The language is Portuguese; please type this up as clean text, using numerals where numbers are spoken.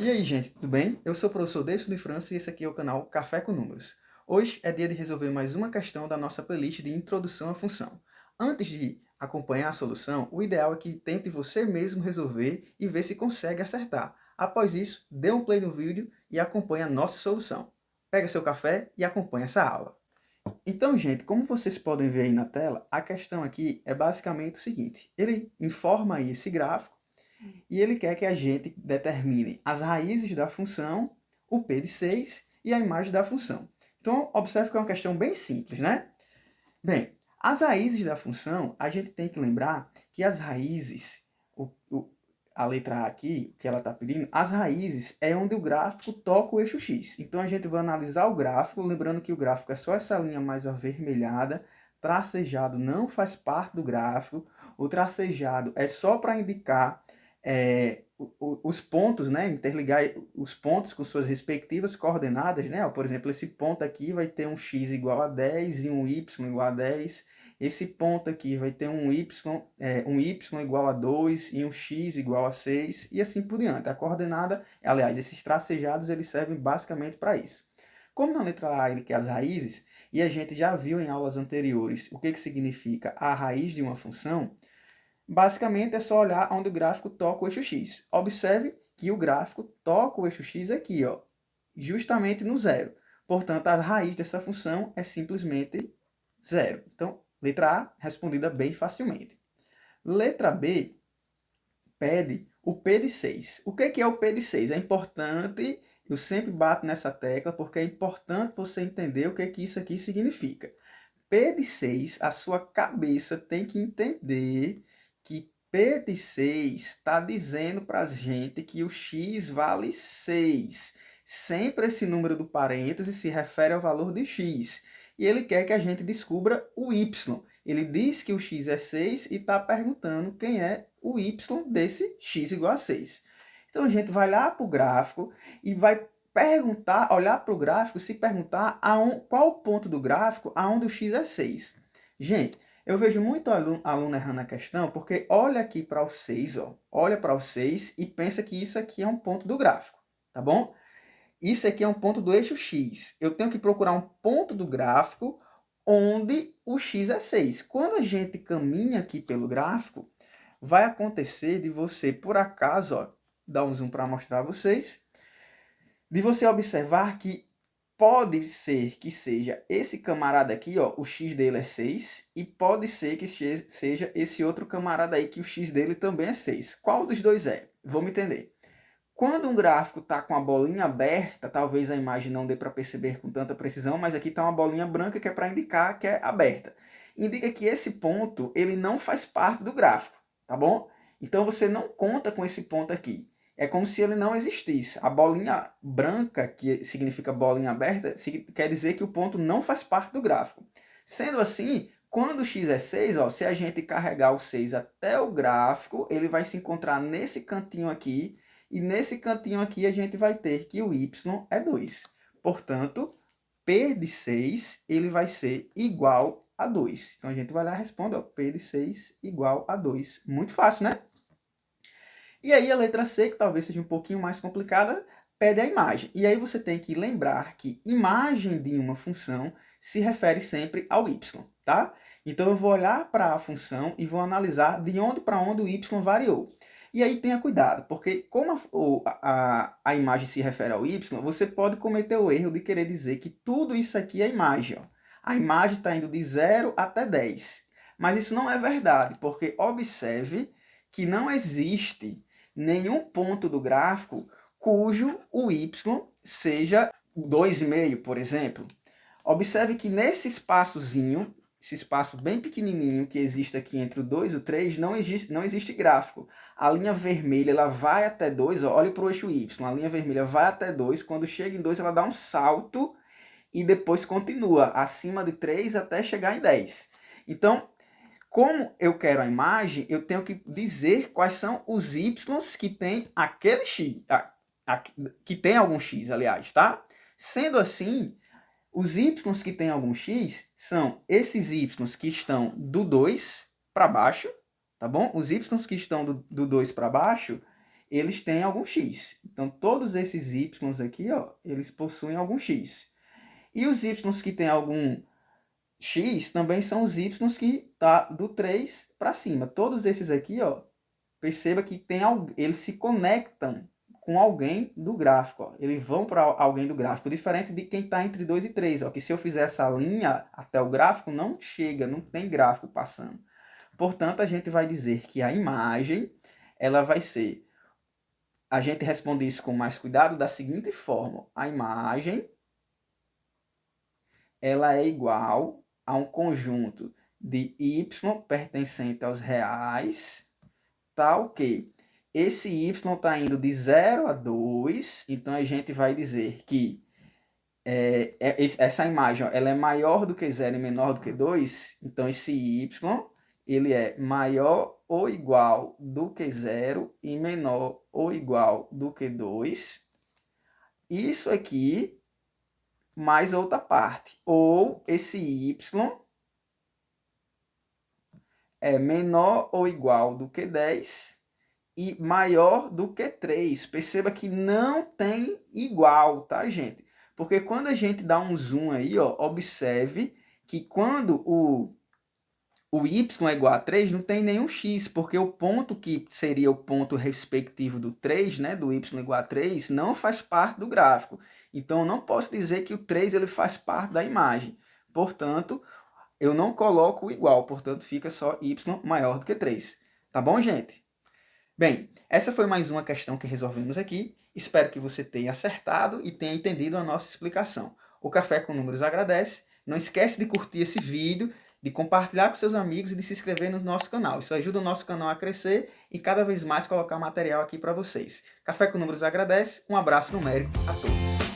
E aí, gente, tudo bem? Eu sou o professor Davidson de França e esse aqui é o canal Café com Números. Hoje é dia de resolver mais uma questão da nossa playlist de introdução à função. Antes de acompanhar a solução, o ideal é que tente você mesmo resolver e ver se consegue acertar. Após isso, dê um play no vídeo e acompanhe a nossa solução. Pega seu café e acompanhe essa aula. Então, gente, como vocês podem ver aí na tela, a questão aqui é basicamente o seguinte. Ele informa aí esse gráfico e ele quer que a gente determine as raízes da função, o p de 6 e a imagem da função. Então, observe que é uma questão bem simples, né? Bem, as raízes da função, a gente tem que lembrar que as raízes, a letra A aqui, que ela está pedindo, as raízes é onde o gráfico toca o eixo X. Então, a gente vai analisar o gráfico, lembrando que o gráfico é só essa linha mais avermelhada, tracejado não faz parte do gráfico, o tracejado é só para indicar os pontos, né? Interligar os pontos com suas respectivas coordenadas, né? Por exemplo, esse ponto aqui vai ter um x igual a 10 e um y igual a 10. Esse ponto aqui vai ter um y igual a 2 e um x igual a 6 e assim por diante. A coordenada, aliás, esses tracejados, eles servem basicamente para isso. Como na letra A ele quer as raízes, e a gente já viu em aulas anteriores o que significa a raiz de uma função, basicamente é só olhar onde o gráfico toca o eixo X. Observe que o gráfico toca o eixo X aqui, ó, justamente no zero. Portanto, a raiz dessa função é simplesmente zero. Então, letra A, respondida bem facilmente. Letra B pede o P de 6. O que é o P de 6? É importante, eu sempre bato nessa tecla, porque é importante você entender o que isso aqui significa. P de 6, a sua cabeça tem que entender que P de 6 está dizendo para a gente que o x vale 6. Sempre esse número do parêntese se refere ao valor de x. E ele quer que a gente descubra o y. Ele diz que o x é 6 e está perguntando quem é o y desse x igual a 6. Então a gente vai lá para o gráfico e vai perguntar, olhar para o gráfico, se perguntar qual o ponto do gráfico aonde o x é 6. Gente, eu vejo muito aluno errando a questão, porque olha aqui para o 6, ó, olha para o 6 e pensa que isso aqui é um ponto do gráfico, tá bom? Isso aqui é um ponto do eixo x. Eu tenho que procurar um ponto do gráfico onde o x é 6. Quando a gente caminha aqui pelo gráfico, vai acontecer de você, por acaso, ó, dar um zoom para mostrar a vocês, de você observar que pode ser que seja esse camarada aqui, ó, o x dele é 6, e pode ser que seja esse outro camarada aí, que o x dele também é 6. Qual dos dois é? Vamos entender. Quando um gráfico está com a bolinha aberta, talvez a imagem não dê para perceber com tanta precisão, mas aqui está uma bolinha branca que é para indicar que é aberta. Indica que esse ponto ele não faz parte do gráfico, tá bom? Então você não conta com esse ponto aqui. É como se ele não existisse. A bolinha branca, que significa bolinha aberta, quer dizer que o ponto não faz parte do gráfico. Sendo assim, quando o x é 6, ó, se a gente carregar o 6 até o gráfico, ele vai se encontrar nesse cantinho aqui, e nesse cantinho aqui a gente vai ter que o y é 2. Portanto, P de 6 ele vai ser igual a 2. Então a gente vai lá e responde, ó, P de 6 igual a 2. Muito fácil, né? E aí a letra C, que talvez seja um pouquinho mais complicada, pede a imagem. E aí você tem que lembrar que imagem de uma função se refere sempre ao y, tá? Então eu vou olhar para a função e vou analisar de onde para onde o y variou. E aí tenha cuidado, porque como a imagem se refere ao y, você pode cometer o erro de querer dizer que tudo isso aqui é imagem. Ó. A imagem está indo de 0 até 10. Mas isso não é verdade, porque observe que não existe nenhum ponto do gráfico cujo o y seja 2,5, por exemplo. Observe que nesse espaçozinho, esse espaço bem pequenininho que existe aqui entre o 2 e o 3, não existe gráfico. A linha vermelha ela vai até 2, ó, olhe para o eixo y, a linha vermelha vai até 2, quando chega em 2 ela dá um salto e depois continua acima de 3 até chegar em 10. Então, como eu quero a imagem, eu tenho que dizer quais são os y's que tem aquele x, que tem algum x, aliás, tá? Sendo assim, os y's que tem algum x são esses y's que estão do 2 para baixo, tá bom? Os y's que estão do 2 para baixo eles têm algum x. Então, todos esses y aqui, ó, eles possuem algum x. E os y que têm algum x também são os y que tá do 3 para cima. Todos esses aqui, ó, perceba que eles se conectam com alguém do gráfico. Ó. Eles vão para alguém do gráfico, diferente de quem está entre 2 e 3. Ó, que se eu fizer essa linha até o gráfico, não chega, não tem gráfico passando. Portanto, a gente vai dizer que a imagem ela vai ser... A gente responde isso com mais cuidado da seguinte forma. A imagem ela é igual a um conjunto de y pertencente aos reais, tal que esse y está indo de 0 a 2, então a gente vai dizer que essa imagem ó, ela é maior do que 0 e menor do que 2, então esse y ele é maior ou igual do que 0 e menor ou igual do que 2. Isso aqui mais outra parte. Ou esse y é menor ou igual do que 10 e maior do que 3. Perceba que não tem igual, tá, gente? Porque quando a gente dá um zoom aí, ó, observe que quando o y é igual a 3, não tem nenhum x, porque o ponto que seria o ponto respectivo do 3, né, do y igual a 3, não faz parte do gráfico. Então, eu não posso dizer que o 3 ele faz parte da imagem. Portanto, eu não coloco o igual, portanto, fica só y maior do que 3. Tá bom, gente? Bem, essa foi mais uma questão que resolvemos aqui. Espero que você tenha acertado e tenha entendido a nossa explicação. O Café com Números agradece. Não esquece de curtir esse vídeo, de compartilhar com seus amigos e de se inscrever no nosso canal. Isso ajuda o nosso canal a crescer e cada vez mais colocar material aqui para vocês. Café com Números agradece. Um abraço numérico a todos.